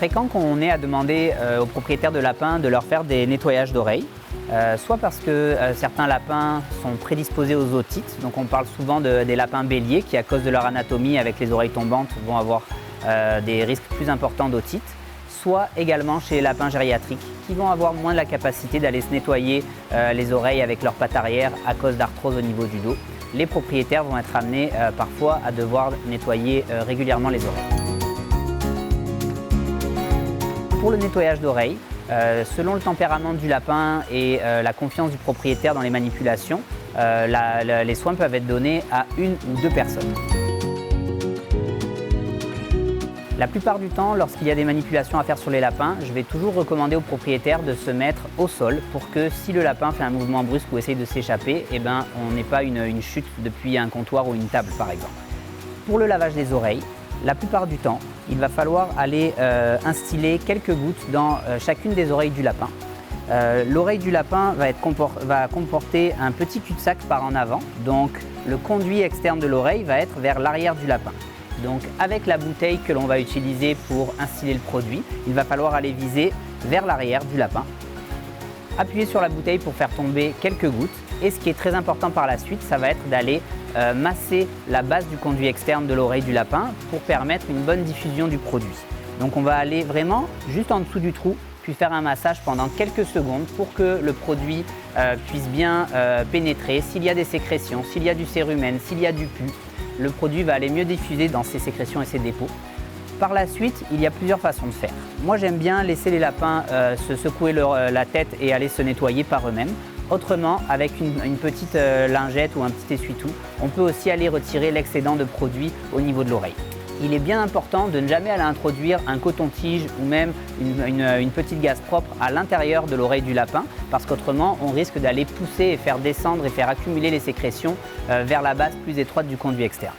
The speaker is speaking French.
fréquent qu'on ait à demander aux propriétaires de lapins de leur faire des nettoyages d'oreilles, soit parce que certains lapins sont prédisposés aux otites, donc on parle souvent des lapins béliers qui, à cause de leur anatomie avec les oreilles tombantes, vont avoir des risques plus importants d'otite, soit également chez les lapins gériatriques qui vont avoir moins la capacité d'aller se nettoyer les oreilles avec leurs pattes arrière à cause d'arthrose au niveau du dos. Les propriétaires vont être amenés parfois à devoir nettoyer régulièrement les oreilles. Pour le nettoyage d'oreilles, selon le tempérament du lapin et la confiance du propriétaire dans les manipulations, les soins peuvent être donnés à 1 ou 2 personnes. La plupart du temps, lorsqu'il y a des manipulations à faire sur les lapins, je vais toujours recommander aux propriétaires de se mettre au sol pour que si le lapin fait un mouvement brusque ou essaye de s'échapper, on n'ait pas une chute depuis un comptoir ou une table par exemple. Pour le lavage des oreilles, la plupart du temps, il va falloir aller instiller quelques gouttes dans chacune des oreilles du lapin. L'oreille du lapin va comporter un petit cul-de-sac par en avant, donc le conduit externe de l'oreille va être vers l'arrière du lapin. Donc avec la bouteille que l'on va utiliser pour instiller le produit, il va falloir aller viser vers l'arrière du lapin. Appuyer sur la bouteille pour faire tomber quelques gouttes. Et ce qui est très important par la suite, ça va être d'aller masser la base du conduit externe de l'oreille du lapin pour permettre une bonne diffusion du produit. Donc on va aller vraiment juste en dessous du trou, puis faire un massage pendant quelques secondes pour que le produit puisse bien pénétrer. S'il y a des sécrétions, s'il y a du cérumen, s'il y a du pus, le produit va aller mieux diffuser dans ses sécrétions et ses dépôts. Par la suite, il y a plusieurs façons de faire. Moi, j'aime bien laisser les lapins se secouer la tête et aller se nettoyer par eux-mêmes. Autrement, avec une petite lingette ou un petit essuie-tout, on peut aussi aller retirer l'excédent de produit au niveau de l'oreille. Il est bien important de ne jamais aller introduire un coton-tige ou même une petite gaze propre à l'intérieur de l'oreille du lapin parce qu'autrement on risque d'aller pousser et faire descendre et faire accumuler les sécrétions vers la base plus étroite du conduit externe.